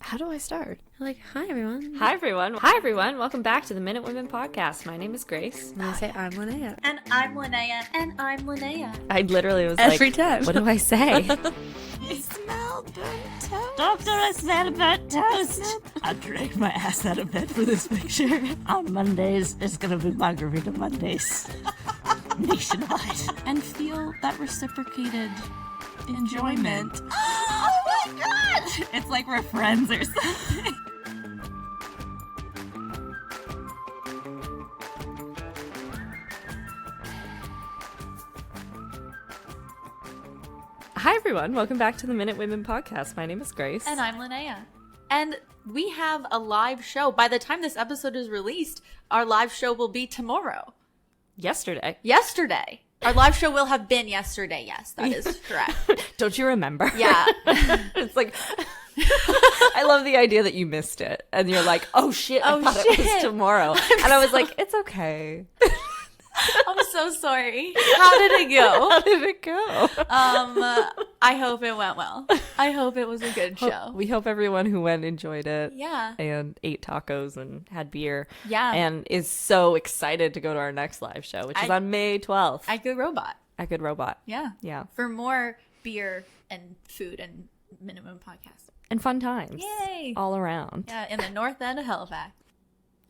How do I start? Like, hi, everyone. Hi, everyone. Hi, everyone. Welcome back to the Minute Women Podcast. My name is Grace. And I say, I'm Linnea. And I'm Linnea. And I'm Linnea. I literally was Every like, time. what do I say? I smell burnt toast. Doctor, I smell burnt toast. I dragged my ass out of bed for this picture. On Mondays, it's gonna be Margarita Mondays. Nationwide. And feel that reciprocated enjoyment. Oh my god! It's like we're friends or something. Hi, everyone. Welcome back to the Minute Women Podcast. My name is Grace. And I'm Linnea. And we have a live show. By the time this episode is released, our live show will be tomorrow. Yesterday. Our live show will have been yesterday. Yes, that is correct. Don't you remember? Yeah. It's like, I love the idea that you missed it. And you're like, oh shit, I thought it was tomorrow. And I was like, it's okay. I'm so sorry. How did it go? How did it go? I hope it went well. I hope it was a good show. We hope everyone who went enjoyed it. Yeah. And ate tacos and had beer. Yeah. And is so excited to go to our next live show, which is on May 12th. I Good Robot. At Good Robot. Yeah. Yeah. For more beer and food and minimum podcast. And fun times. Yay. All around. Yeah, in the north end of Halifax.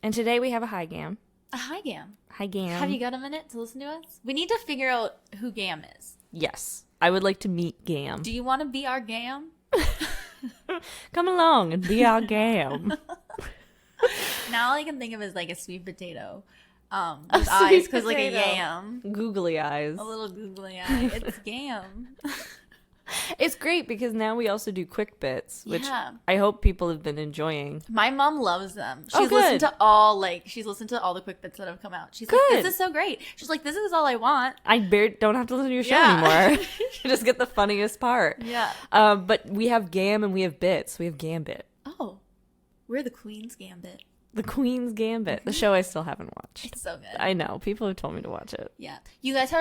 And today we have a hi Gam. Hi, Gam. Hi Gam. Have you got a minute to listen to us? We need to figure out who Gam is. Yes. I would like to meet Gam. Do you want to be our Gam? Come along and be our Gam. Now all I can think of is like a sweet potato. With eyes, because like a yam. Googly eyes. A little googly eye. It's Gam. It's great because now we also do quick bits, which Yeah. I hope people have been enjoying. My mom loves them. Oh, She's good. listened to all the quick bits that have come out. She's like, Good. this is so great. She's like, this is all I want. I don't have to listen to your show Yeah. anymore. You just get the funniest part. Yeah. But we have Gam and we have bits. We have Gambit. Oh, we're the Queen's Gambit. The Queen's Gambit. The show I still haven't watched. It's so good. I know. People have told me to watch it. Yeah. You guys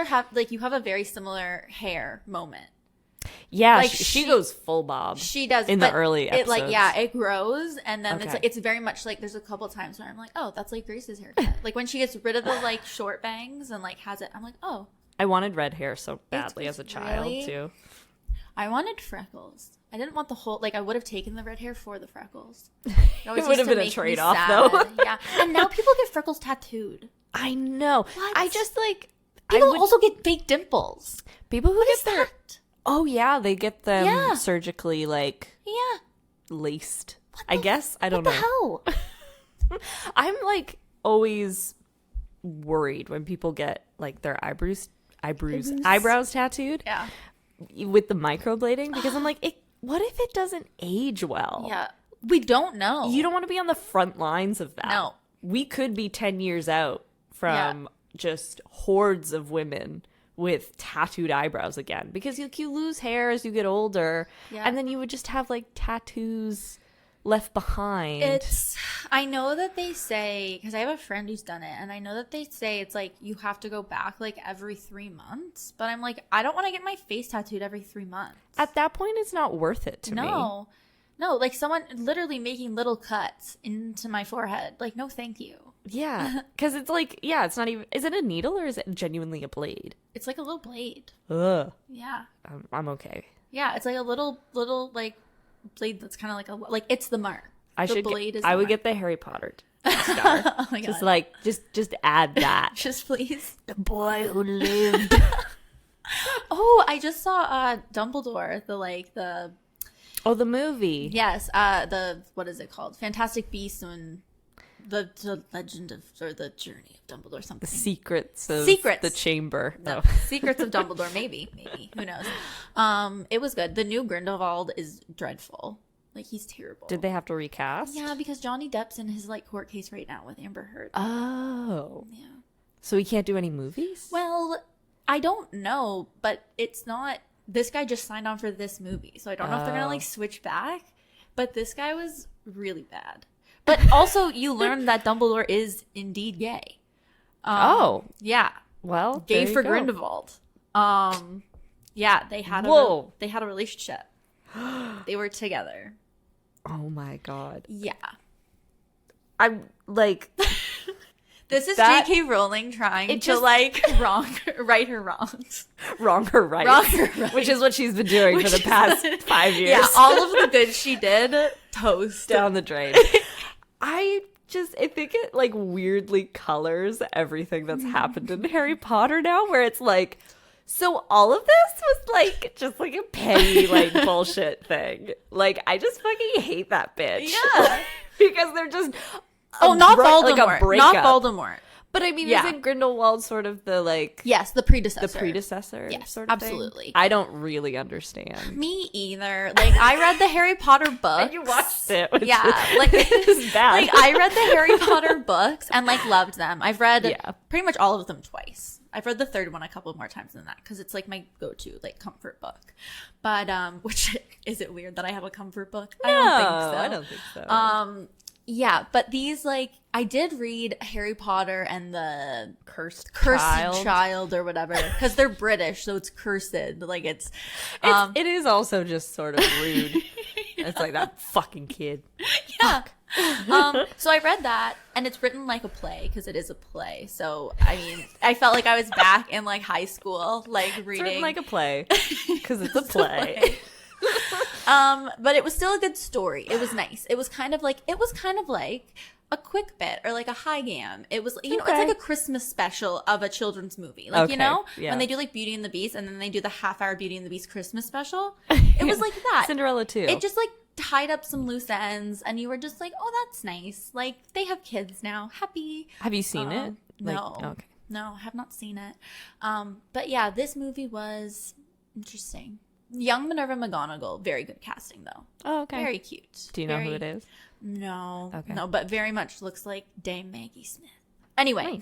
you have a very similar hair moment. Yeah, Like, she goes full bob. She does in the but early episodes. it grows, and then Okay. it's very much like there's a couple times where I'm like, oh, that's like Grace's haircut. Like when she gets rid of the like short bangs and like has it, I'm like, oh, I wanted red hair so badly It's as a child really- too. I wanted freckles. I didn't want the whole I would have taken the red hair for the freckles. It It would have been a trade-off, though. Yeah, and now people get freckles tattooed. I know. What? I just like People also get fake dimples. people who What get is their that? Oh yeah, they get them Yeah. surgically like Yeah. laced. I guess I don't What know. the hell? I'm like always worried when people get like their eyebrows tattooed Yeah. with the microblading because I'm like, what if it doesn't age well? Yeah. We don't know. You don't want to be on the front lines of that. No. We could be 10 years out from just hordes of women with tattooed eyebrows again because you lose hair as you get older, Yeah. and then you would just have like tattoos left behind. I know that they say, because I have a friend who's done it, and I know that they say it's like you have to go back like every 3 months, but I'm like, I don't want to get my face tattooed every 3 months. At that point, it's not worth it to me. No, like someone literally making little cuts into my forehead. Like, no, thank you. Yeah, because it's like, it's not even, is it a needle or is it genuinely a blade? It's like a little blade. Ugh. Yeah. I'm okay. Yeah, it's like a little like blade that's kind of like it's the mark. I would get the Harry Potter star. Oh my god. Just like, just add that. Just please. The boy who lived. Oh, I just saw Dumbledore, the Oh, the movie. yes, what is it called? Fantastic Beasts and the Legend of, or the Journey of Dumbledore, something. The Secrets of Secrets. the Chamber. No, Oh. Secrets of Dumbledore, maybe, who knows? It was good. The new Grindelwald is dreadful. Like, he's terrible. Did they have to recast? Yeah, because Johnny Depp's in his like court case right now with Amber Heard. Oh. Yeah. So he can't do any movies? Well, I don't know, but it's not. This guy just signed on for this movie, so I don't know if they're gonna like switch back. But this guy was really bad. But also, you learn that Dumbledore is indeed gay. Yeah. Well, Gay there you for go. Grindelwald. Yeah, they had Whoa. they had a relationship. They were together. Oh my God. Yeah. I'm like... This is That- J.K. Rowling trying to just- like right her wrongs. Wrong her right. Wrong her right. Which is what she's been doing for the past 5 years. Yeah, all of the good she did, toast. Down the drain. I think it like weirdly colors everything that's happened in Harry Potter now, where it's like, so all of this was like just like a petty like bullshit thing. Like I just fucking hate that bitch. Yeah. Because they're just Not like Voldemort. a breakup. Not Voldemort. But I mean, Yeah. isn't Grindelwald sort of the like Yes, the predecessor. the predecessor? Yes, sort of thing? absolutely. I don't really understand. Me either. Like I read the Harry Potter books. And you watched it. Which Yeah, like is bad. Like I read the Harry Potter books and like loved them. I've read Yeah. pretty much all of them twice. I've read the third one a couple more times than that because it's like my go-to like comfort book. But which is it weird that I have a comfort book? I don't think so. I don't think so. Yeah, but these like I did read Harry Potter and the Cursed child or whatever because they're British, so it's cursed. Like it's it is also just sort of rude. It's like that fucking kid. yeah. So I read that, and it's written like a play because it is a play. So I mean, I felt like I was back in like high school, like It's reading written like a play because it's a play. But it was still a good story. It was nice. It was kind of like a quick bit or like a high gam. It was, you know, it's Okay. like a Christmas special of a children's movie. Like, Okay, you know, yeah. when they do like Beauty and the Beast and then they do the half-hour Beauty and the Beast Christmas special. It was like that. Cinderella too. It just like tied up some loose ends and you were just like, oh, that's nice. Like they have kids now. Happy. Have you seen it? Like, No. Okay. No, I have not seen it. But yeah, this movie was interesting. Young Minerva McGonagall, very good casting though. Oh, okay. Very cute. Do you know who it is? No. Okay. No, but very much looks like Dame Maggie Smith. Anyway.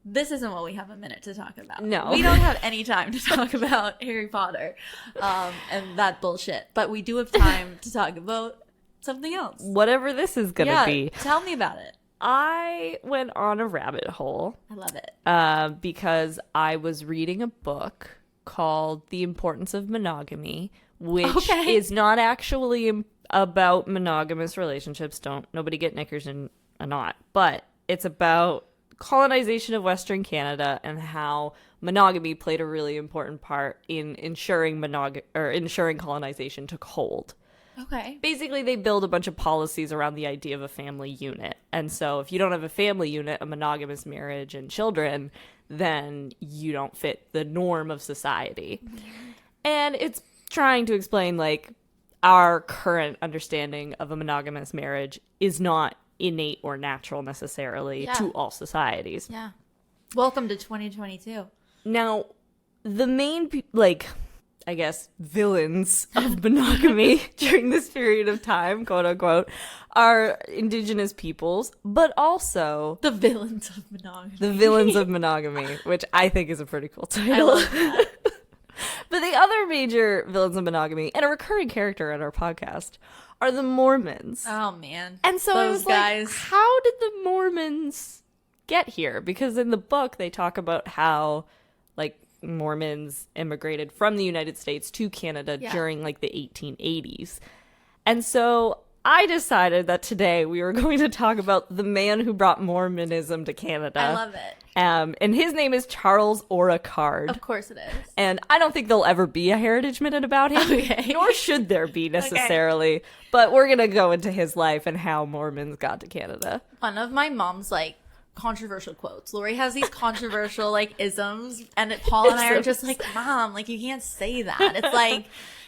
This isn't what we have a minute to talk about. No. We don't have any time to talk about Harry Potter and that bullshit. But we do have time to talk about something else. Whatever this is gonna be. Tell me about it. I went on a rabbit hole I love it. because I was reading a book called The Importance of Monogamy, which is not actually about monogamous relationships. Nobody get knickers in a knot. But it's about colonization of Western Canada and how monogamy played a really important part in ensuring colonization took hold. Okay. Basically, they build a bunch of policies around the idea of a family unit. And so if you don't have a family unit, a monogamous marriage and children, then you don't fit the norm of society. And it's trying to explain, like, our current understanding of a monogamous marriage is not innate or natural necessarily to all societies. Yeah. Welcome to 2022. Now, the main, I guess, villains of monogamy during this period of time, quote unquote, are Indigenous peoples, but also The villains of monogamy. the villains of monogamy, which I think is a pretty cool title. I love that. But the other major villains of monogamy, and a recurring character in our podcast, are the Mormons. Oh, man. And so I Those was guys. like, how did the Mormons get here? Because in the book, they talk about how, like, Mormons immigrated from the United States to Canada during, like, the 1880s. And so I decided that today we were going to talk about the man who brought Mormonism to Canada. I love it. And his name is Charles Ora Card. Of course it is. And I don't think there'll ever be a Heritage Minute about him, Okay. nor should there be necessarily. But we're going to go into his life and how Mormons got to Canada. One of my mom's, like, controversial quotes. Lori has these controversial, like, isms, and Paul and I are just like, Mom, like, you can't say that. It's like,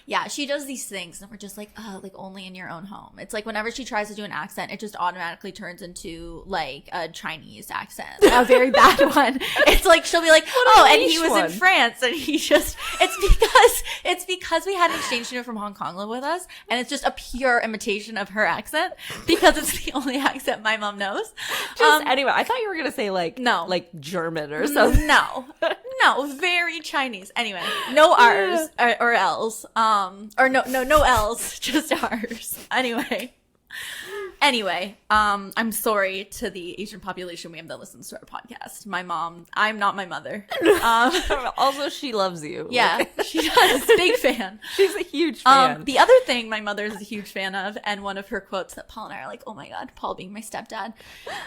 yeah, she does these things, and we're just like, oh, like, only in your own home. It's like whenever she tries to do an accent, it just automatically turns into, like, a Chinese accent. A very bad one. It's like, she'll be like, oh, and he was in France, and he just, it's because we had an exchange student from Hong Kong live with us, and it's just a pure imitation of her accent, because it's the only accent my mom knows. Anyway, I thought you were going to say, like, No. like German or something. No, very Chinese. Anyway, no R's or L's. Or no L's, just R's. Anyway, Anyway, I'm sorry to the Asian population we have that listens to our podcast. My mom, I'm not my mother. Also, she loves you. Yeah, she does. Big fan. She's a huge fan. The other thing my mother is a huge fan of, and one of her quotes that Paul and I are like, oh my God, Paul being my stepdad,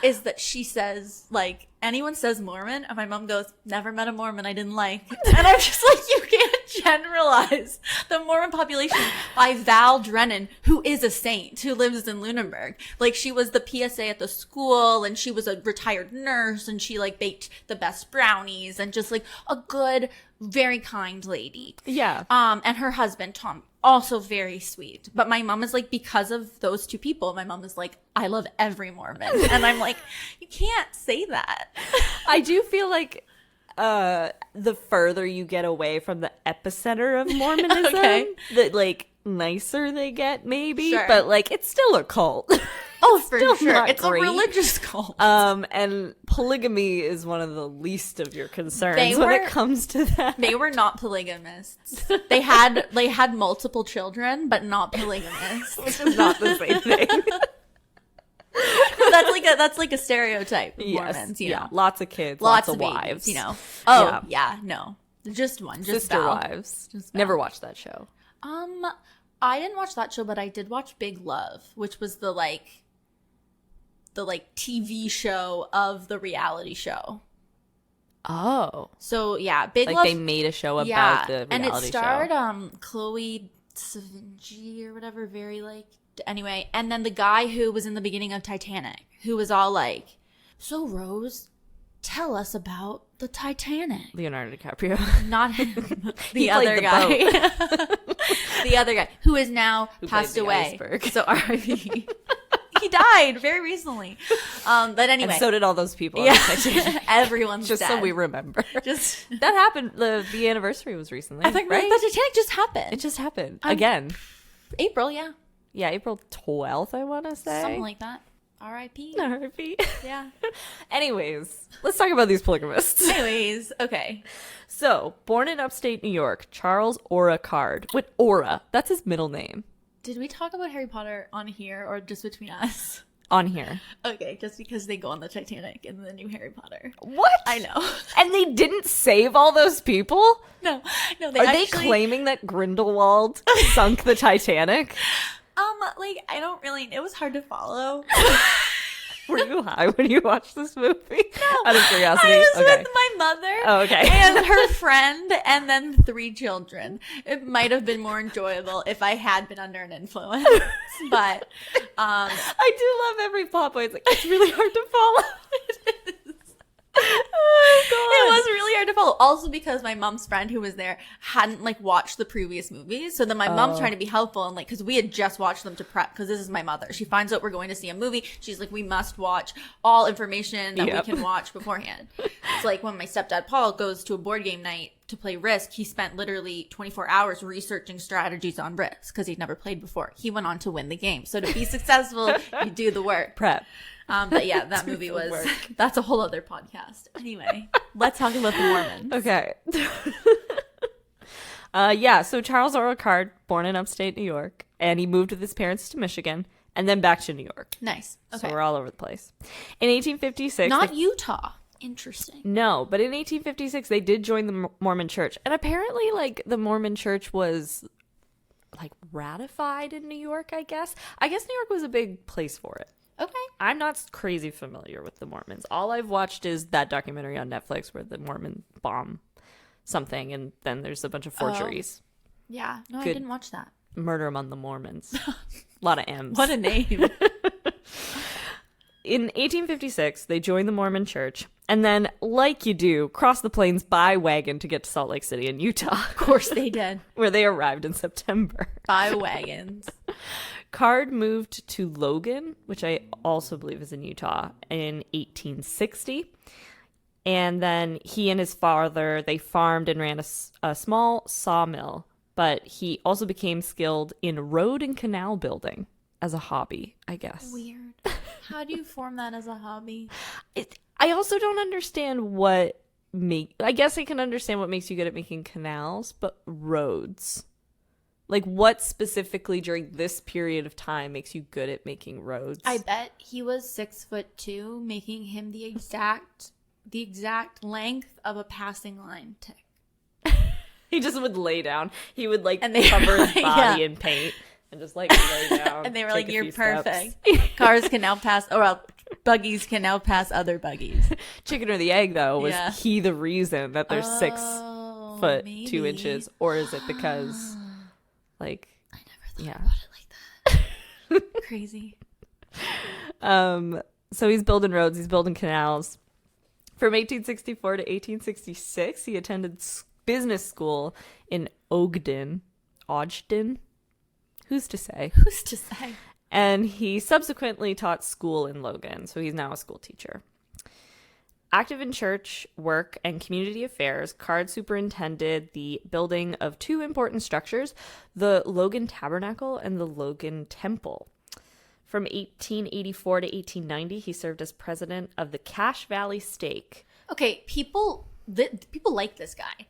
is that she says, like, anyone says Mormon, and my mom goes, never met a Mormon I didn't like. And I'm just like, you can't generalize the Mormon population by Val Drennan, who is a saint, who lives in Lunenburg. Like, she was the PSA at the school, and she was a retired nurse, and she, like, baked the best brownies, and just, like, a good, very kind lady. Yeah. And her husband, Tom, also very sweet. But my mom is like, because of those two people, my mom is like, I love every Mormon. And I'm like, you can't say that. I do feel like the further you get away from the epicenter of Mormonism, the like nicer they get, maybe. Sure. But like, it's still a cult. Oh, for still sure. not It's great. a religious cult. And polygamy is one of the least of your concerns when it comes to that. They were not polygamists. They had multiple children, but not polygamists. Which is not the same thing. That's like a stereotype of Yes, Mormons, you yeah. know. Lots of kids, Lots of babies, wives. you know. Oh, Yeah. yeah, no. Just one, just Sister Val. wives. Just Val. Never watched that show. I didn't watch that show, but I did watch Big Love, which was the TV show of the reality show. Oh. So yeah, Big Like Love. they made a show about the reality and it starred show. Chloe Sevigny or whatever, very like anyway, and then the guy who was in the beginning of Titanic, who was all like, "So Rose, tell us about the Titanic." Leonardo DiCaprio. Not him, He the played other the guy. The other guy who is now Who passed played the away. iceberg. So R.I.P. He died very recently. But anyway, And so did all those people. yeah, on the Titanic. everyone's Just dead. so we remember. Just That happened. The anniversary was recently. I think right? the Titanic just happened. It just happened again. April, yeah, Yeah, April 12th. I want to say something like that. R.I.P. R.I.P. Yeah. Anyways, let's talk about these polygamists. Anyways, okay. So, born in upstate New York, Charles Ora Card. With Ora, that's his middle name. Did we talk about Harry Potter on here or just between us? On here. Okay, just because they go on the Titanic in the new Harry Potter. What? I know. And they didn't save all those people? No, Are they they claiming that Grindelwald sunk the Titanic? Like, I don't really, it was hard to follow. Were you high when you watched this movie? Out of curiosity. I was Okay. with my mother. Oh, okay. And her friend, and then 3 children. It might have been more enjoyable if I had been under an influence. But, I do love every plot point. It's like, it's really hard to follow. It is. Oh, it God. was really hard to follow. Also because my mom's friend who was there hadn't like watched the previous movies. So then my mom's trying to be helpful and like, because we had just watched them to prep, because this is my mother. She finds out we're going to see a movie. She's like, we must watch all information that Yep. we can watch beforehand. It's like when my stepdad Paul goes to a board game night to play Risk, he spent literally 24 hours researching strategies on Risk because he'd never played before. He went on to win the game. So to be successful, you do the work. Prep. But yeah, that movie was, that's a whole other podcast. Anyway, let's talk about the Mormons. Okay. Yeah, so Charles Ora Card, born in upstate New York, and he moved with his parents to Michigan and then back to New York. Nice. Okay. So we're all over the place. In 1856... Not Utah. Interesting. No, but in 1856, they did join the Mormon Church. And apparently, like, the Mormon Church was, like, ratified in New York, I guess. I guess New York was a big place for it. Okay. I'm not crazy familiar with the Mormons. All I've watched is that documentary on Netflix where the Mormon bomb something, and then there's a bunch of forgeries. Yeah. No, Good. I didn't watch that. Murder Among the Mormons. A lot of M's. What a name. In 1856, they joined the Mormon Church, and then, like you do, crossed the plains by wagon to get to Salt Lake City in Utah, Of course they did. where they arrived in September. By wagons. Card moved to Logan, which I also believe is in Utah, in 1860. And then he and his father, they farmed and ran a small sawmill, but he also became skilled in road and canal building as a hobby, I guess. Weird. How do you form that as a hobby? I also don't understand I guess I can understand what makes you good at making canals, but roads. Like, what specifically during this period of time makes you good at making roads? I bet he was 6'2", making him the exact length of a passing line tick. He just would lay down. He would like cover his body in paint and just like lay down. And they were like, "You're perfect. Cars can now pass, buggies can now pass other buggies." Chicken or the egg, though, was he the reason that there's 6 foot maybe. 2 inches, or is it because like I never thought about it like that. Crazy. So he's building roads, he's building canals. From 1864 to 1866, he attended business school in Ogden. Who's to say? And he subsequently taught school in Logan, so he's now a school teacher. Active in church work and community affairs, Card superintended the building of 2 important structures, the Logan Tabernacle and the Logan Temple. From 1884 to 1890, he served as president of the Cache Valley Stake. Okay, people like this guy.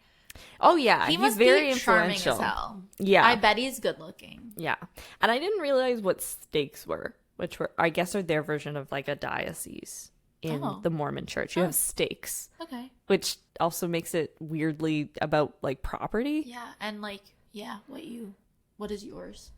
Oh, yeah. He he's must very be charming influential. as hell. Yeah. I bet he's good looking. Yeah. And I didn't realize what stakes were, which were, I guess, are their version of like a diocese in the Mormon church. You have stakes. Okay. Which also makes it weirdly about like property. Yeah. And like, what is yours?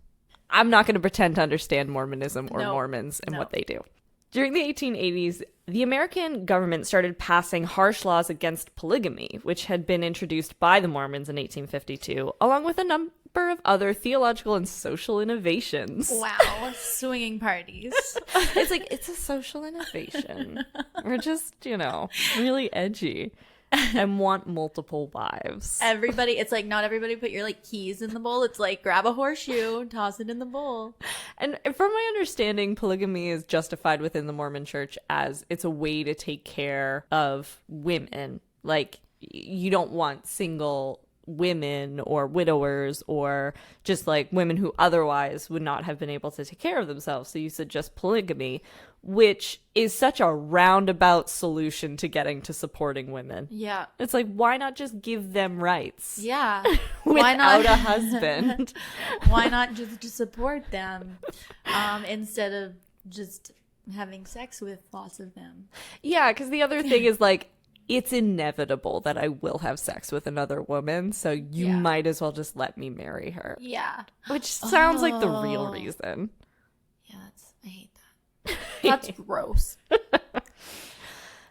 I'm not going to pretend to understand Mormonism or Mormons and what they do. During the 1880s, the American government started passing harsh laws against polygamy, which had been introduced by the Mormons in 1852, along with a number of other theological and social innovations. Wow, swinging parties. It's a social innovation. We're just, really edgy and want multiple wives. It's like not everybody put your like keys in the bowl. It's like grab a horseshoe, toss it in the bowl. And from my understanding, polygamy is justified within the Mormon church as it's a way to take care of women. Like, you don't want single women or widowers or just like women who otherwise would not have been able to take care of themselves. So you suggest polygamy, which is such a roundabout solution to getting to supporting women. Yeah. It's like, why not just give them rights? Yeah. Why not a husband? Why not just support them instead of just having sex with lots of them? Yeah, because the other thing is like, it's inevitable that I will have sex with another woman, so you might as well just let me marry her. Yeah. Which sounds like the real reason. Yeah, I hate that. That's gross.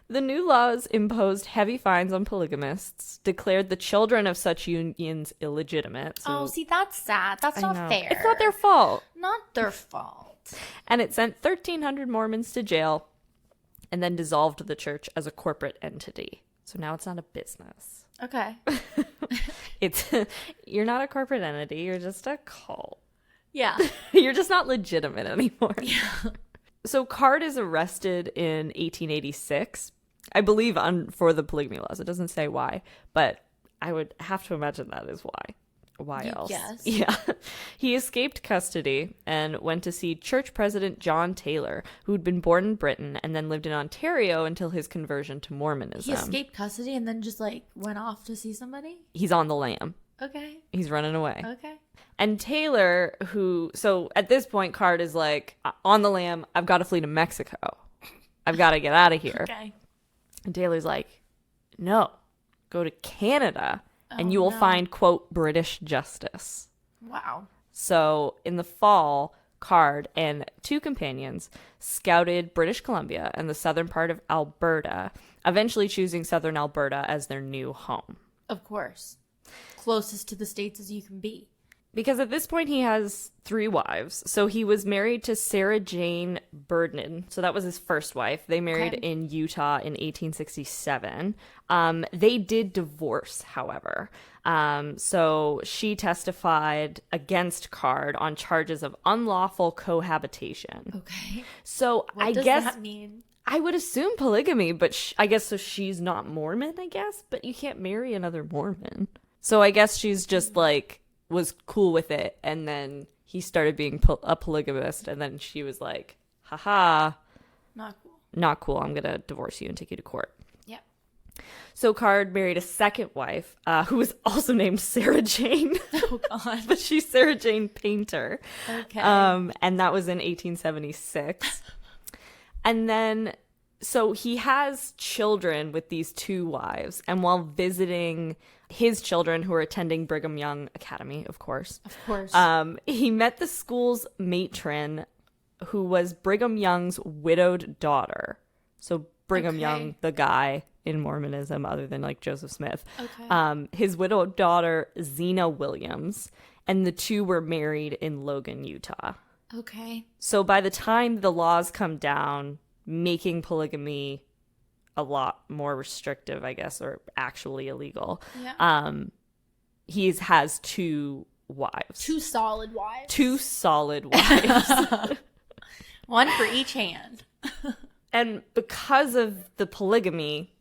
The new laws imposed heavy fines on polygamists, declared the children of such unions illegitimate. So see, that's sad. That's not fair. It's not their fault. Not their fault. And it sent 1,300 Mormons to jail and then dissolved the church as a corporate entity. So now it's not a business. Okay. You're not a corporate entity. You're just a cult. Yeah. You're just not legitimate anymore. Yeah. So Card is arrested in 1886, I believe, for the polygamy laws. It doesn't say why, but I would have to imagine that is why. Why else? Yes. Yeah. He escaped custody and went to see church president John Taylor, who'd been born in Britain and then lived in Ontario until his conversion to Mormonism. He escaped custody and then just like went off to see somebody? He's on the lam. Okay. He's running away. Okay. And Taylor, so at this point, Card is like, on the lam, I've got to flee to Mexico. I've got to get out of here. Okay. And Taylor's like, no, go to Canada and you will find, quote, British justice. Wow. So in the fall, Card and 2 companions scouted British Columbia and the southern part of Alberta, eventually choosing southern Alberta as their new home. Of course. Closest to the States as you can be. Because at this point he has 3 wives. So he was married to Sarah Jane Burdon. So that was his first wife. They married in Utah in 1867. They did divorce, however. So she testified against Card on charges of unlawful cohabitation. Okay. So what does that mean? I would assume polygamy, but I guess so she's not Mormon, I guess. But you can't marry another Mormon. So I guess she's just like, was cool with it, and then he started being a polygamist, and then she was like, haha, Not cool. Not cool. I'm gonna divorce you and take you to court. Yep. So Card married a second wife, who was also named Sarah Jane. Oh, God. But she's Sarah Jane Painter. Okay. And that was in 1876. And then, so he has children with these two wives. And while visiting his children who are attending Brigham Young Academy, of course. Of course. He met the school's matron, who was Brigham Young's widowed daughter. So Brigham Young, the guy in Mormonism, other than like Joseph Smith. Okay. His widowed daughter, Zena Williams, and the two were married in Logan, Utah. Okay. So by the time the laws come down, making polygamy a lot more restrictive, I guess, or actually illegal, he has two wives. Two solid wives. Two solid wives. One for each hand. And because of the polygamy,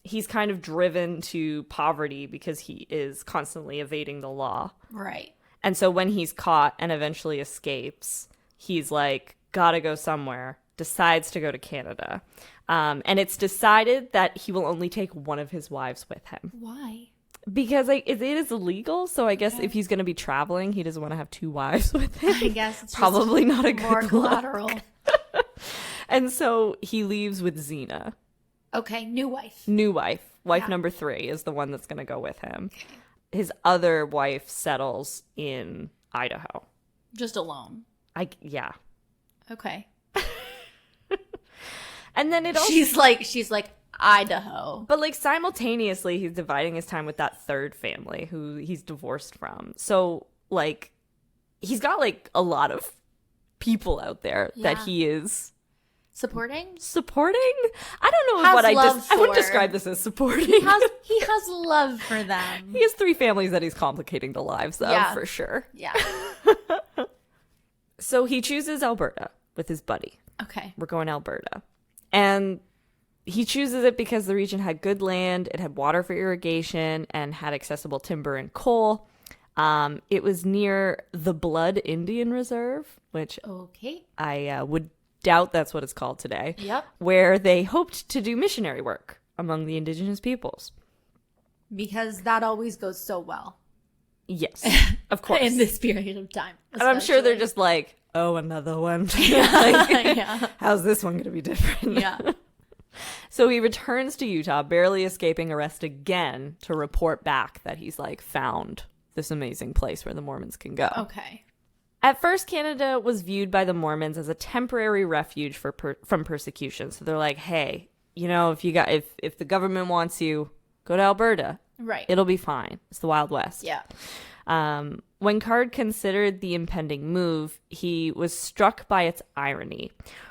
he's kind of driven to poverty because he is constantly evading the law. Right. And so when he's caught and eventually escapes, he's like, gotta go somewhere, decides to go to Canada. And it's decided that he will only take one of his wives with him. Why? Because like, it is illegal, so I guess if he's going to be traveling, he doesn't want to have two wives with him. I guess it's probably not a more good collateral. And so he leaves with Zena. Okay, new wife. New wife. Wife number 3 is the one that's going to go with him. Okay. His other wife settles in Idaho. Just alone. Yeah. Okay. And then it also... She's like Idaho. But like simultaneously, he's dividing his time with that third family who he's divorced from. So like, he's got like a lot of people out there that he is... Supporting? I don't know what I wouldn't describe this as supporting. He has love for them. He has 3 families that he's complicating the lives of, for sure. Yeah. So he chooses Alberta with his buddy. Okay. We're going to Alberta. And he chooses it because the region had good land, it had water for irrigation, and had accessible timber and coal. It was near the Blood Indian Reserve, which I would doubt that's what it's called today. Yep. Where they hoped to do missionary work among the indigenous peoples. Because that always goes so well. Yes, of course. In this period of time. And I'm sure they're just like, oh, another one. How's this one going to be different? Yeah. So he returns to Utah, barely escaping arrest again, to report back that he's like found this amazing place where the Mormons can go. Okay. At first, Canada was viewed by the Mormons as a temporary refuge from persecution. So they're like, hey, you know, if the government wants you, go to Alberta. Right. It'll be fine. It's the Wild West. Yeah. When Card considered the impending move, he was struck by its irony.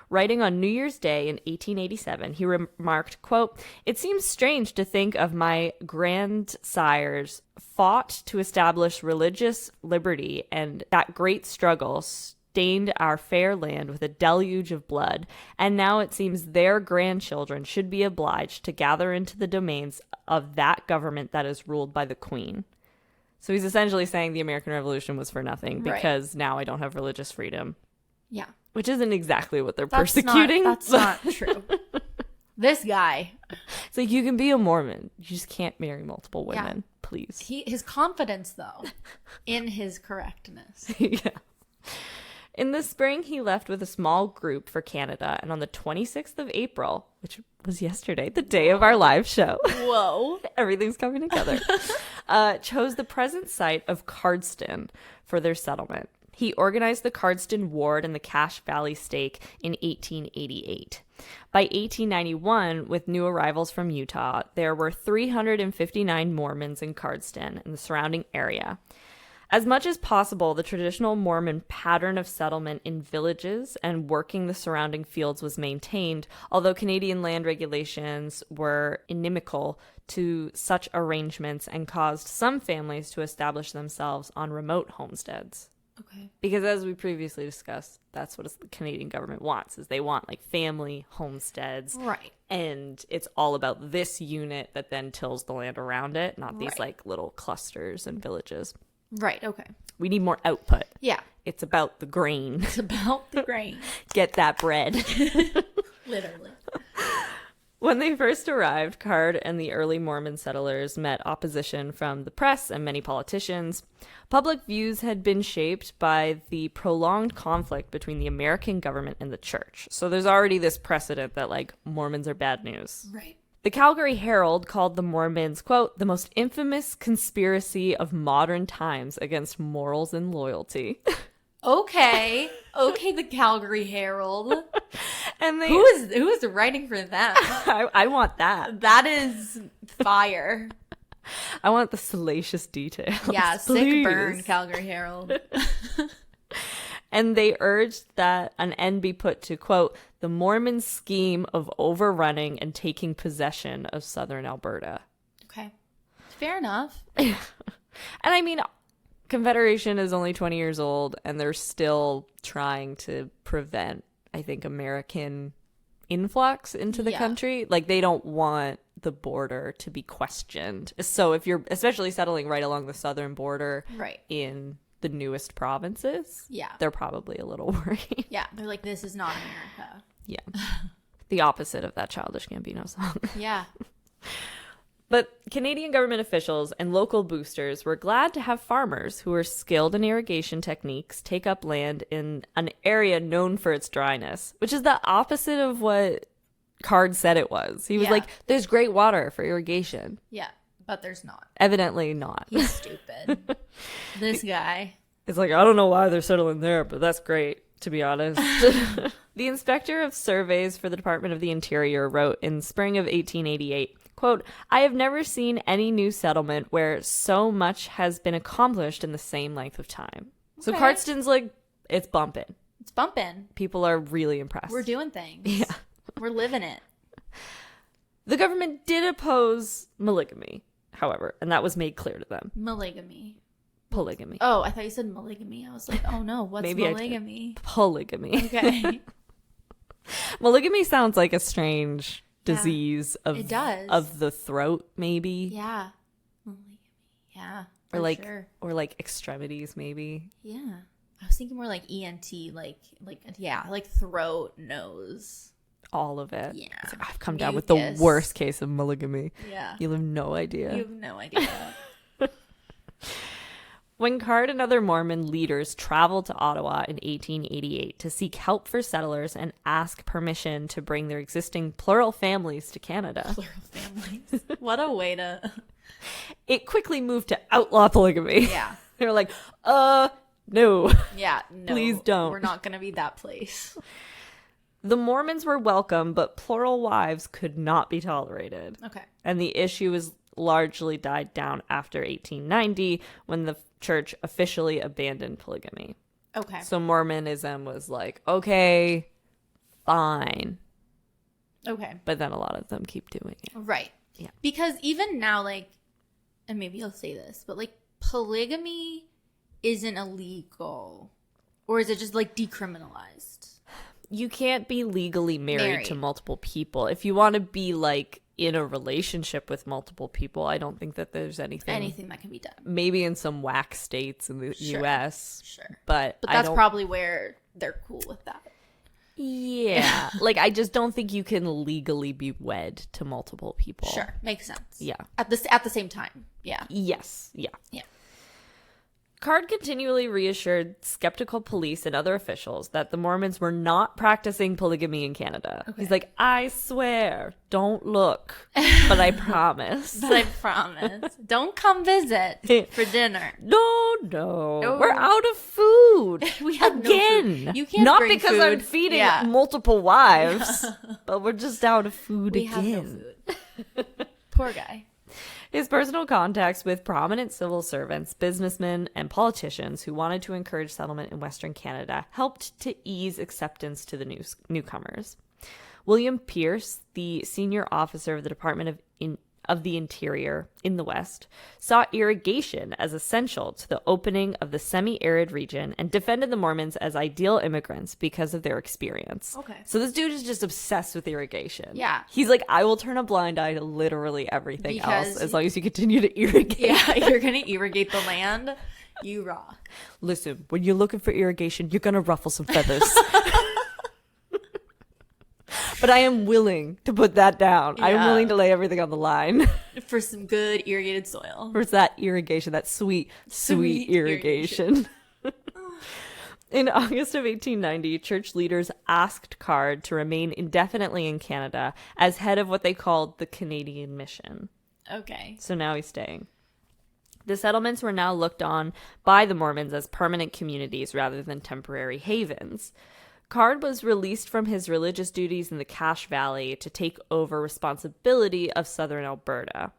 Writing on New Year's Day in 1887, he remarked, quote, "It seems strange to think of my grandsires fought to establish religious liberty, and that great struggle stained our fair land with a deluge of blood, and now it seems their grandchildren should be obliged to gather into the domains of that government that is ruled by the Queen." So he's essentially saying the American Revolution was for nothing because now I don't have religious freedom. Yeah. Which isn't exactly what they're persecuting. That's not true. This guy. It's like, you can be a Mormon. You just can't marry multiple women, please. His confidence, though, in his correctness. Yeah. In the spring, he left with a small group for Canada, and on the 26th of April, which was yesterday, the day of our live show. Whoa. Everything's coming together. Chose the present site of Cardston for their settlement. He organized the Cardston Ward and the Cache Valley Stake in 1888. By 1891, with new arrivals from Utah, there were 359 Mormons in Cardston and the surrounding area. As much as possible, the traditional Mormon pattern of settlement in villages and working the surrounding fields was maintained, although Canadian land regulations were inimical to such arrangements and caused some families to establish themselves on remote homesteads. Okay. Because as we previously discussed, that's what the Canadian government wants, is they want like family homesteads. Right. And it's all about this unit that then tills the land around it, not these like little clusters and villages. Right, okay. We need more output. Yeah. It's about the grain. It's about the grain. Get that bread. Literally. When they first arrived, Card and the early Mormon settlers met opposition from the press and many politicians. Public views had been shaped by the prolonged conflict between the American government and the church. So there's already this precedent that, like, Mormons are bad news. Right. The Calgary Herald called the Mormons, quote, the most infamous conspiracy of modern times against morals and loyalty. Okay, the Calgary Herald. And they, who is writing for them? I want that. That is fire. I want the salacious details. Yeah, please. sick burn, Calgary Herald. And they urged that an end be put to, quote, the Mormon scheme of overrunning and taking possession of southern Alberta. Okay, fair enough. And I mean, Confederation is only 20 years old, and they're still trying to prevent, I think, American influx into the country. Like, they don't want the border to be questioned. So if you're especially settling right along the southern border, right, in the newest provinces, they're probably a little worried. Yeah, they're like, this is not America. Yeah. The opposite of that Childish Gambino song. Yeah. But Canadian government officials and local boosters were glad to have farmers who were skilled in irrigation techniques take up land in an area known for its dryness, which is the opposite of what Card said it was. He was like, there's great water for irrigation. Yeah, but there's not. Evidently not. He's stupid. This guy. It's like, I don't know why they're settling there, but that's great, to be honest. The inspector of surveys for the Department of the Interior wrote in spring of 1888, quote, I have never seen any new settlement where so much has been accomplished in the same length of time. So Cardston's like, it's bumping. It's bumping. People are really impressed. We're doing things. Yeah. We're living it. The government did oppose polygamy, however, and that was made clear to them. Polygamy. Oh, I thought you said polygamy. I was like, oh no, what's polygamy? Polygamy. Okay. Polygamy sounds like a strange disease of it does. Of the throat, maybe. Yeah. Polygamy. Yeah. Or like extremities, maybe. Yeah. I was thinking more like ENT, like throat, nose. All of it. Yeah. It's like, I've come down with the worst case of polygamy. Yeah. You have no idea. You have no idea. When Card and other Mormon leaders traveled to Ottawa in 1888 to seek help for settlers and ask permission to bring their existing plural families to Canada. Plural families. What a way to... It quickly moved to outlaw polygamy. Yeah. They were like, no. Yeah, no. Please don't. We're not going to be that place. The Mormons were welcome, but plural wives could not be tolerated. Okay. And the issue was largely died down after 1890 when the church officially abandoned polygamy. Okay. So Mormonism was like, okay, fine. Okay. But then a lot of them keep doing it. Right. Yeah. Because even now, like, and maybe I'll say this, but like polygamy isn't illegal. Or is it just like decriminalized? You can't be legally married to multiple people. If you want to be like in a relationship with multiple people, I don't think that there's anything that can be done. Maybe in some whack states in the US. Sure. But that's probably where they're cool with that. Yeah. Like, I just don't think you can legally be wed to multiple people. Sure. Makes sense. Yeah. At the same time. Yeah. Yes. Yeah. Yeah. Card continually reassured skeptical police and other officials that the Mormons were not practicing polygamy in Canada. Okay. He's like, I swear, don't look, but I promise. But I promise. Don't come visit for dinner. No. We're out of food. We have again. No food. You can't not bring because food. I'm feeding multiple wives, but we're just out of food we again. We have no food. Poor guy. His personal contacts with prominent civil servants, businessmen, and politicians who wanted to encourage settlement in Western Canada helped to ease acceptance to the newcomers. William Pierce, the senior officer of the Department of the Interior in the West, saw irrigation as essential to the opening of the semi-arid region and defended the Mormons as ideal immigrants because of their experience. Okay. So this dude is just obsessed with irrigation. Yeah. He's like, I will turn a blind eye to literally everything else as long as you continue to irrigate. Yeah, you're going to irrigate the land. You rock. Listen, when you're looking for irrigation, you're going to ruffle some feathers. But I am willing to put that down. I am Yeah. willing to lay everything on the line For some good irrigated soil. for that irrigation, that sweet, sweet irrigation. In August of 1890, church leaders asked Card to remain indefinitely in Canada as head of what they called the Canadian Mission. Okay. So now he's staying. The settlements were now looked on by the Mormons as permanent communities rather than temporary havens. Card was released from his religious duties in the Cache Valley to take over responsibility of southern Alberta.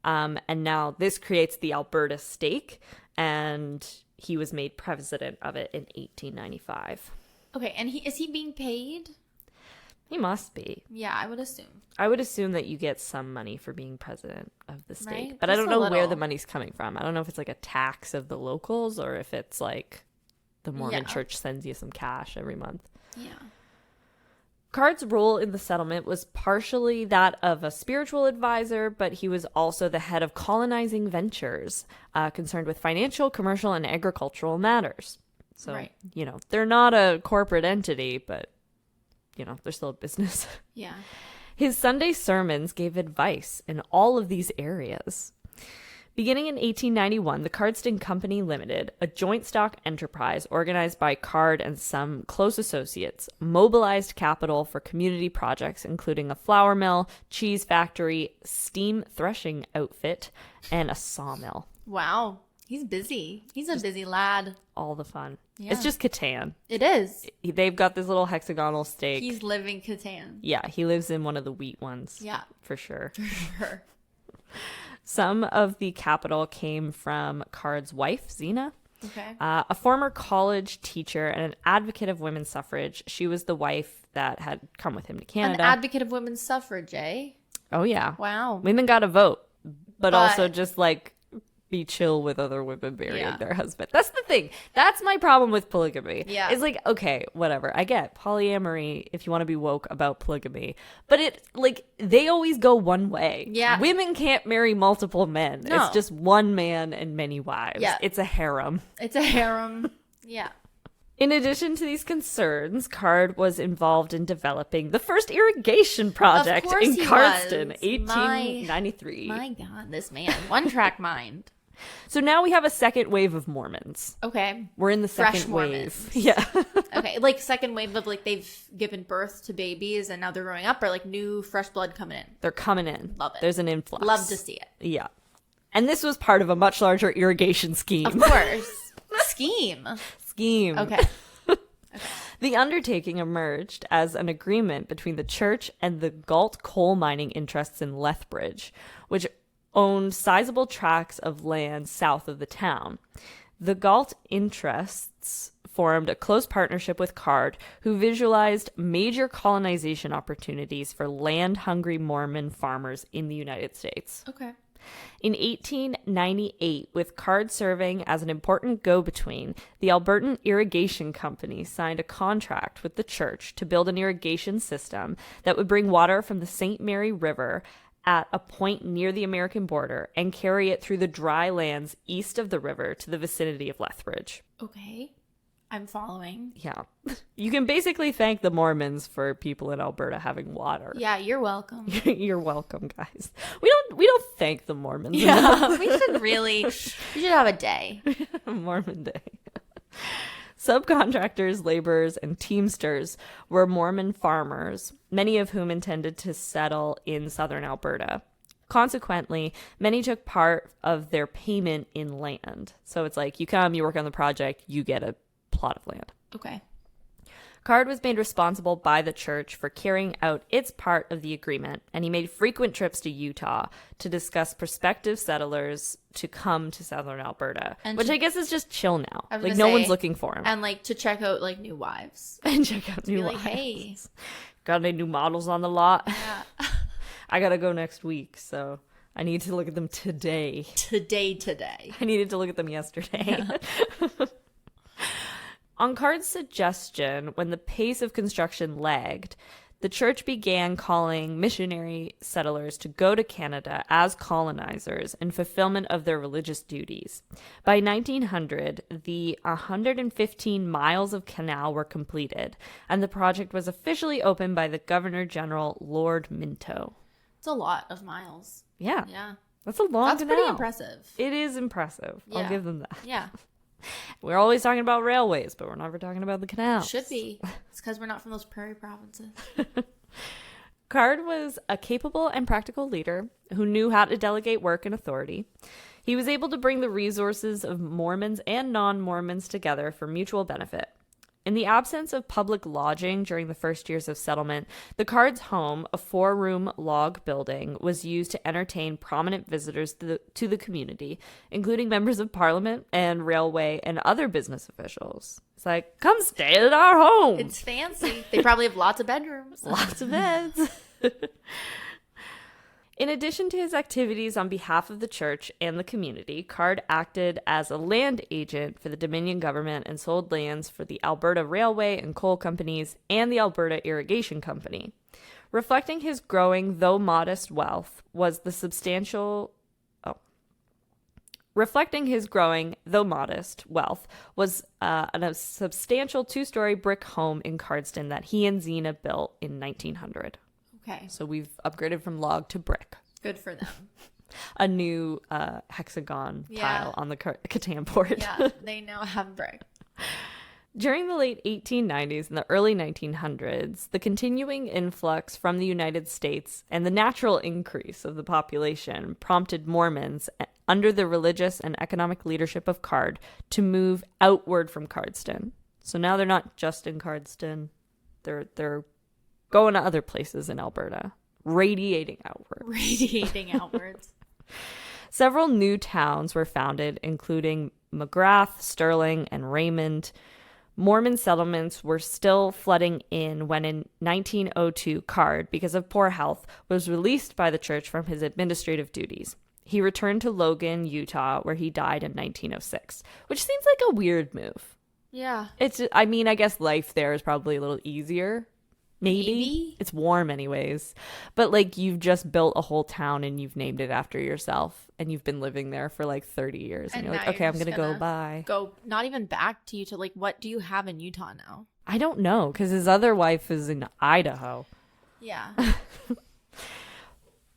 And now this creates the Alberta stake, and he was made president of it in 1895. Okay, and is he being paid? He must be. Yeah, I would assume. I would assume that you get some money for being president of the state. Right? But I Just don't a know where little. the money's coming from. I don't know if it's like a tax of the locals or if it's like the Mormon Yeah. church sends you some cash every month. Yeah. Card's role in the settlement was partially that of a spiritual advisor, but he was also the head of colonizing ventures concerned with financial, commercial, and agricultural matters. So, Right. They're not a corporate entity, but, they're still a business. Yeah. His Sunday sermons gave advice in all of these areas. Beginning in 1891, the Cardston Company Limited, a joint stock enterprise organized by Card and some close associates, mobilized capital for community projects including a flour mill, cheese factory, steam threshing outfit, and a sawmill. Wow. He's busy. He's a busy lad. All the fun. Yeah. It's just Catan. It is. They've got this little hexagonal stake. He's living Catan. Yeah, he lives in one of the wheat ones. Yeah. For sure. Sure. Some of the capital came from Card's wife, Zena, Okay. a former college teacher and an advocate of women's suffrage. She was the wife that had come with him to An Canada. advocate of women's suffrage, eh? Oh, yeah. Wow. Women got a vote, but also But- just like be chill with other women marrying Yeah. their husband. That's the thing. That's my problem with polygamy. Yeah. It's like, okay, whatever. I get polyamory if you want to be woke about polygamy, but they always go one way. Yeah. Women can't marry multiple men. No. It's just one man and many wives. Yeah. It's a harem. It's a harem. Yeah. In addition to these concerns, Card was involved in developing the first irrigation project course in he Cardston, was. 1893. My God, this man. One track mind. So now we have a second wave of Mormons. Okay. We're in the Fresh second wave. Mormons. Yeah. Okay. Like second wave of like they've given birth to babies and now they're growing up, or like new fresh blood coming in. They're coming in. Love it. There's an influx. Love to see it. Yeah. And this was part of a much larger irrigation scheme. Of course. Scheme. Scheme. Okay. The undertaking emerged as an agreement between the church and the Galt coal mining interests in Lethbridge, which owned sizable tracts of land south of the town. The Galt interests formed a close partnership with Card, who visualized major colonization opportunities for land-hungry Mormon farmers in the United States. Okay. In 1898, with Card serving as an important go-between, the Albertan Irrigation Company signed a contract with the church to build an irrigation system that would bring water from the St. Mary River at a point near the American border and carry it through the dry lands east of the river to the vicinity of Lethbridge. Okay. I'm following. Yeah. You can basically thank the Mormons for people in Alberta having water. Yeah, you're welcome. You're welcome, guys. We don't thank the Mormons. Yeah, we should have a day. Mormon Day. Subcontractors, laborers, and teamsters were Mormon farmers, many of whom intended to settle in southern Alberta. Consequently, many took part of their payment in land. So it's like, you come, you work on the project, you get a plot of land. Okay. Card was made responsible by the church for carrying out its part of the agreement, and he made frequent trips to Utah to discuss prospective settlers to come to southern Alberta, And which to- I guess is just chill now. I was Like, gonna no one's say, looking for him. And like to check out like new wives. And check out new Be like, wives. hey. Got any new models on the lot? Yeah. I gotta go next week, so I need to look at them today. Today. I needed to look at them yesterday. On Card's suggestion, when the pace of construction lagged, the church began calling missionary settlers to go to Canada as colonizers in fulfillment of their religious duties. By 1900, the 115 miles of canal were completed, and the project was officially opened by the Governor-General Lord Minto. It's a lot of miles. Yeah. Yeah. That's a long That's canal. pretty impressive. It is impressive. Yeah. I'll give them that. Yeah. We're always talking about railways, but we're never talking about the canals. Should be. It's because we're not from those prairie provinces. Card was a capable and practical leader who knew how to delegate work and authority. He was able to bring the resources of Mormons and non-Mormons together for mutual benefit. In the absence of public lodging during the first years of settlement, the Cards' home, a 4-room log building, was used to entertain prominent visitors to the community, including members of parliament and railway and other business officials. It's like, come stay at our home. It's fancy. They probably have lots of bedrooms. Lots of beds. In addition to his activities on behalf of the church and the community, Card acted as a land agent for the Dominion government and sold lands for the Alberta Railway and Coal Companies and the Alberta Irrigation Company. Reflecting his growing, though modest, wealth was a substantial 2-story brick home in Cardston that he and Zena built in 1900. Okay. So we've upgraded from log to brick. Good for them. A new hexagon tile on the Catan board. Yeah, they now have brick. During the late 1890s and the early 1900s, the continuing influx from the United States and the natural increase of the population prompted Mormons, under the religious and economic leadership of Card, to move outward from Cardston. So now they're not just in Cardston. They're going to other places in Alberta, radiating outward. Radiating outwards. Several new towns were founded, including McGrath, Sterling, and Raymond. Mormon settlements were still flooding in when in 1902 Card, because of poor health, was released by the church from his administrative duties. He returned to Logan, Utah, where he died in 1906, which seems like a weird move. Yeah. I guess life there is probably a little easier. Maybe. It's warm anyways. But like, you've just built a whole town and you've named it after yourself and you've been living there for like 30 years. And you're like, okay, I'm going to go bye. Go not even back to Utah. Like, what do you have in Utah now? I don't know, because his other wife is in Idaho. Yeah.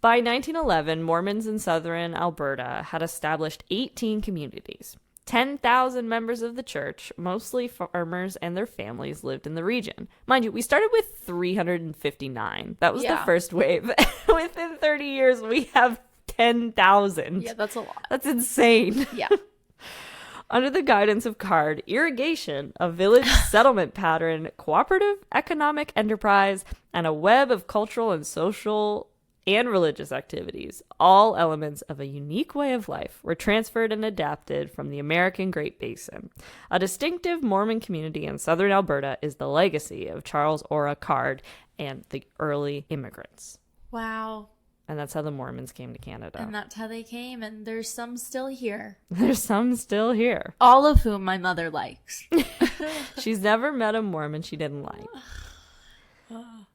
By 1911, Mormons in southern Alberta had established 18 communities. 10,000 members of the church, mostly farmers and their families, lived in the region. Mind you, we started with 359. That was the first wave. Within 30 years, we have 10,000. Yeah, that's a lot. That's insane. Yeah. Under the guidance of Card, irrigation, a village settlement pattern, cooperative economic enterprise, and a web of cultural and social and religious activities, all elements of a unique way of life, were transferred and adapted from the American Great Basin. A distinctive Mormon community in southern Alberta is the legacy of Charles Ora Card and the early immigrants. Wow. And that's how the Mormons came to Canada. And that's how they came, and there's some still here. There's some still here. All of whom my mother likes. She's never met a Mormon she didn't like.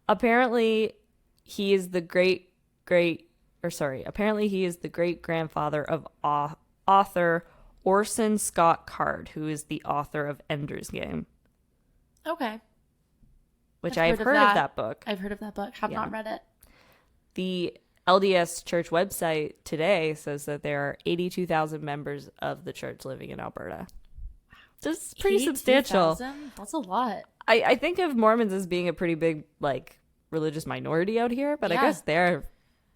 Apparently, he is the great-grandfather of author Orson Scott Card, who is the author of Ender's Game. Okay. Which I've heard of that book. I've heard of that book. Have not read it. The LDS Church website today says that there are 82,000 members of the church living in Alberta. That's pretty substantial. That's a lot. I think of Mormons as being a pretty big, like, religious minority out here, but I guess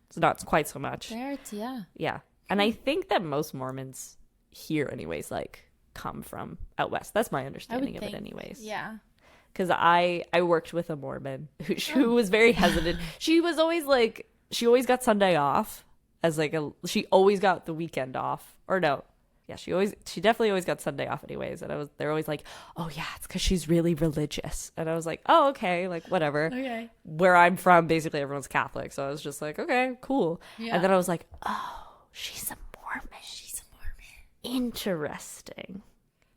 it's not quite so much. Yeah. And I think that most Mormons here anyways, like, come from out west. That's my understanding of it anyways. Yeah. Because I worked with a Mormon who was very hesitant. She was always like, she always got Sunday off as like she always got the weekend off. Or no. Yeah, she definitely always got Sunday off anyways. And they're always like, oh yeah, it's because she's really religious. And I was like, oh, okay, like whatever. Okay. Where I'm from, basically everyone's Catholic. So I was just like, okay, cool. Yeah. And then I was like, oh, she's a Mormon. Interesting.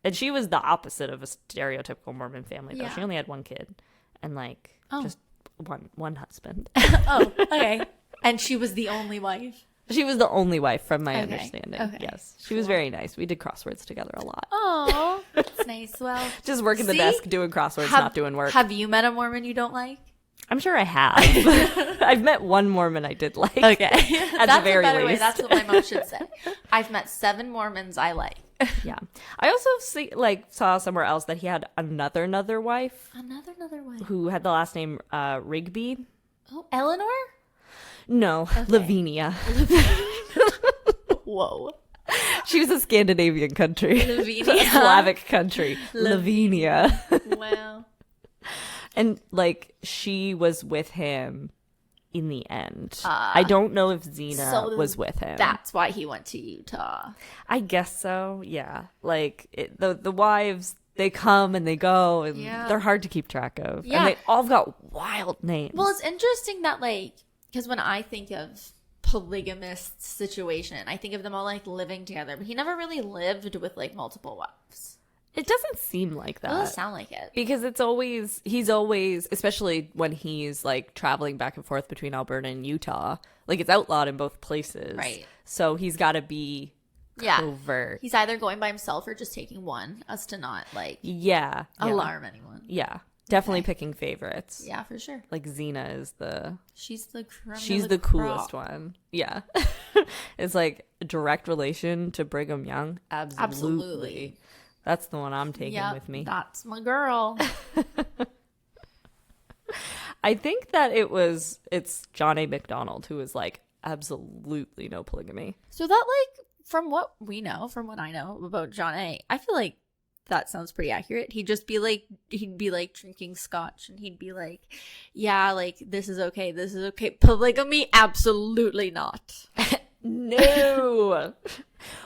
And she was the opposite of a stereotypical Mormon family, though. Yeah. She only had one kid. And, like, just one husband. Oh, okay. And she was the only wife? She was the only wife from my Okay. understanding. Okay. Yes. She was very nice. We did crosswords together a lot. Oh, that's nice. Well, Just working the see? desk, doing crosswords, not doing work. Have you met a Mormon you don't like? I'm sure I have. I've met one Mormon I did like. Okay. At That's the very a better way. least. That's what my mom should say. I've met 7 Mormons I like. Yeah. I also saw somewhere else that he had another wife Another wife. who had the last name Rigby. Oh, Eleanor? No, Lavinia. Whoa. She was a Scandinavian country. Lavinia. A Slavic country. Lavinia. Wow. And like she was with him in the end. I don't know if Xena was with him. That's why he went to Utah. I guess so. Yeah. Like the wives, they come and they go, and they're hard to keep track of. Yeah. And they all got wild names. Well, it's interesting that, like, because when I think of polygamist situation, I think of them all like living together, but he never really lived with like multiple wives. It doesn't seem like It doesn't that. sound like it. Because he's always, especially when he's like traveling back and forth between Alberta and Utah, like it's outlawed in both places. Right. So he's got to be covert. He's either going by himself or just taking one, as to not like Yeah. alarm anyone. Yeah. Definitely picking favorites. Yeah, for sure. Like Xena is She's the coolest one. Yeah. It's like a direct relation to Brigham Young. Absolutely. That's the one I'm taking with me. That's my girl. I think that it's John A. MacDonald who is like absolutely no polygamy. So that, like, from what I know about John A., I feel like that sounds pretty accurate. He'd be like drinking scotch and he'd be like, yeah, like, this is okay. Polygamy? Absolutely not. No.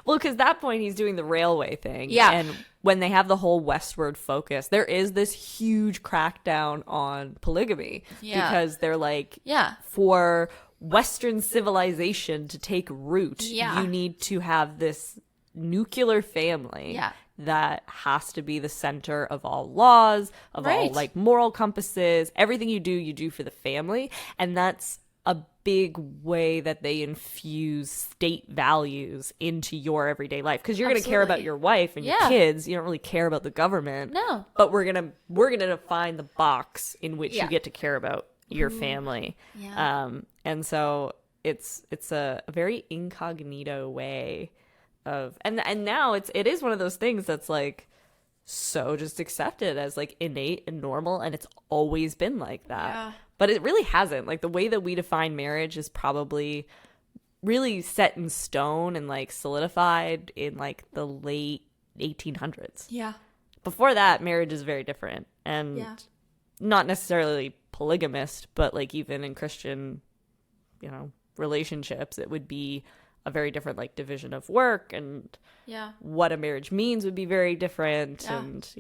Well, because that point he's doing the railway thing. Yeah. And when they have the whole westward focus, there is this huge crackdown on polygamy. Yeah. Because they're like, Yeah. for Western civilization to take root, you need to have this nuclear family that has to be the center of all laws, of all like moral compasses. Everything you do for the family. And that's a big way that they infuse state values into your everyday life, because you're going to care about your wife and your kids. You don't really care about the government. No. But we're gonna define the box in which you get to care about your family. And so it's a very incognito way of, and now it is one of those things that's like so just accepted as like innate and normal, and it's always been like that. But it really hasn't. Like the way that we define marriage is probably really set in stone and like solidified in like the late 1800s. Yeah. Before that, marriage is very different, and not necessarily polygamist, but like even in Christian, relationships, it would be a very different like division of work, and what a marriage means would be very different. And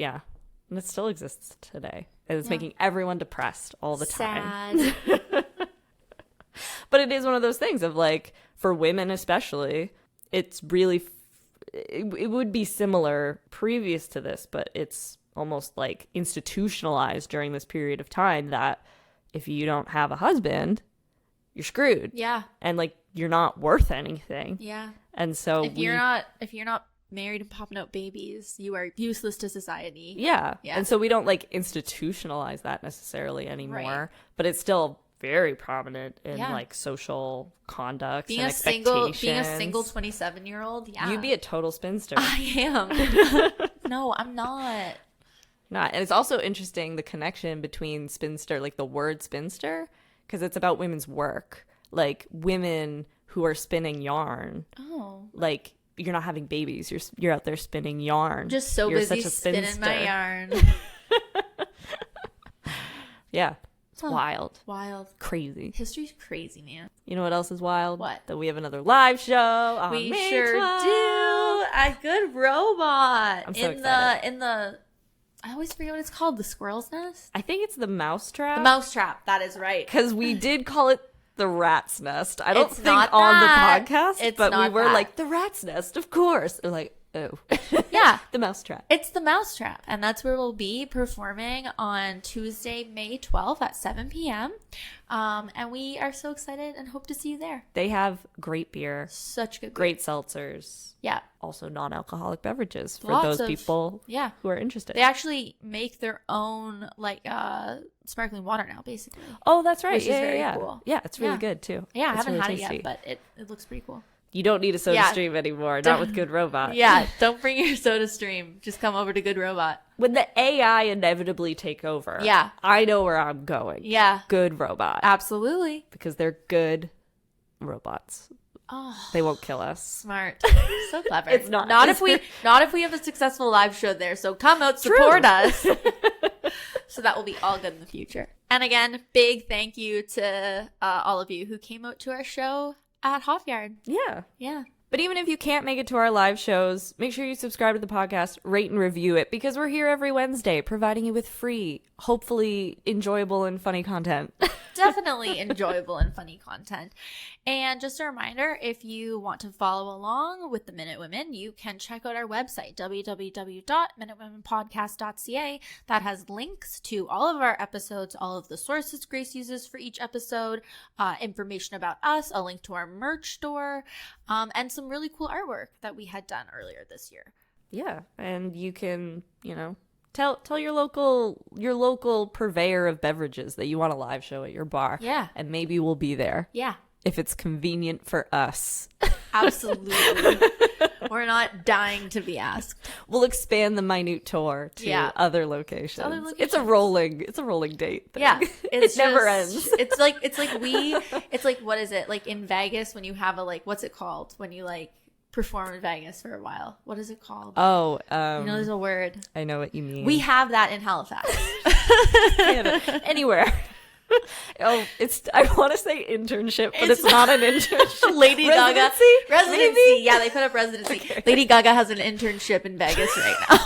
it still exists today, and it's making everyone depressed all the time. Sad. But it is one of those things of like, for women especially, it's really it would be similar previous to this, but it's almost like institutionalized during this period of time that if you don't have a husband, you're screwed. Yeah. And like, you're not worth anything. Yeah. And so if you're not married and popping out babies, you are useless to society. Yeah. And so we don't like institutionalize that necessarily anymore, but it's still very prominent in like social conduct and expectations. Being a single 27-year-old, you'd be a total spinster. I am. No, I'm not. And it's also interesting, the connection between spinster, like the word spinster, because it's about women's work, like women who are spinning yarn. Oh, like you're not having babies, you're out there spinning yarn. Just so busy spinning my yarn. Yeah. It's wild. Crazy. History's crazy, man. You know what else is wild? What? That we have another live show on We May sure 12th. do. A good robot. I'm so excited. In the I always forget what it's called. The squirrel's nest? I think it's the mousetrap. The mousetrap. That is right. Because we did call it the rat's nest. I don't It's think not on that. the podcast, It's but we not were that. like, the rat's nest, of course. They're like, oh. Yeah, Yeah. The Mousetrap. It's the Mousetrap, and that's where we'll be performing on Tuesday, May 12th at 7 p.m. And we are so excited and hope to see you there. They have great beer. Such good beer. Great seltzers. Yeah. Also non-alcoholic beverages for Lots those of- people Yeah. who are interested. They actually make their own, like, sparkling water now, basically. Oh, that's right. Which is yeah, very yeah. cool. Yeah, it's really Yeah. good, too. Yeah, I It's haven't really had it tasty. yet, but it looks pretty cool. You don't need a soda Yeah. stream anymore. Not with Good Robot. Yeah, don't bring your soda stream. Just come over to Good Robot. When the AI inevitably take over, Yeah. I know where I'm going. Yeah, Good Robot. absolutely. Because they're good robots. Oh, They won't kill us. smart. So clever. It's not. Not if we have a successful live show there. So come out, support us. So that will be all good in the future. And again, big thank you to all of you who came out to our show at Hofyard. Yeah. Yeah. But even if you can't make it to our live shows, make sure you subscribe to the podcast, rate and review it, because we're here every Wednesday providing you with free, hopefully enjoyable and funny content. Definitely enjoyable and funny content. And just a reminder, if you want to follow along with the Minute Women, you can check out our website, www.minutewomenpodcast.ca. That has links to all of our episodes, all of the sources Grace uses for each episode, information about us, a link to our merch store, and some really cool artwork that we had done earlier this year. Yeah, and you can, tell your local purveyor of beverages that you want a live show at your bar. Yeah. And maybe we'll be there. Yeah. If it's convenient for us. Absolutely. We're not dying to be asked. We'll expand the minute tour to other locations. It's a rolling date thing. Yeah. It never ends. It's like what is it? Like in Vegas when you have what's it called? When you perform in Vegas for a while. What is it called? Oh, there's a word. I know what you mean. We have that in Halifax. Anywhere. I want to say internship, but it's not an internship. Residency? Gaga Residency. maybe? Yeah, they put up residency. Okay. Lady Gaga has an internship in Vegas right now.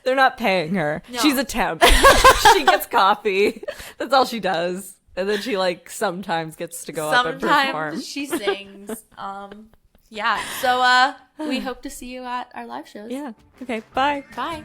They're not paying her. No. She's a temp. She gets coffee. That's all she does. And then she sometimes gets to go up and perform. Sometimes she sings. Yeah. So we hope to see you at our live shows. Yeah. Okay. Bye. Bye.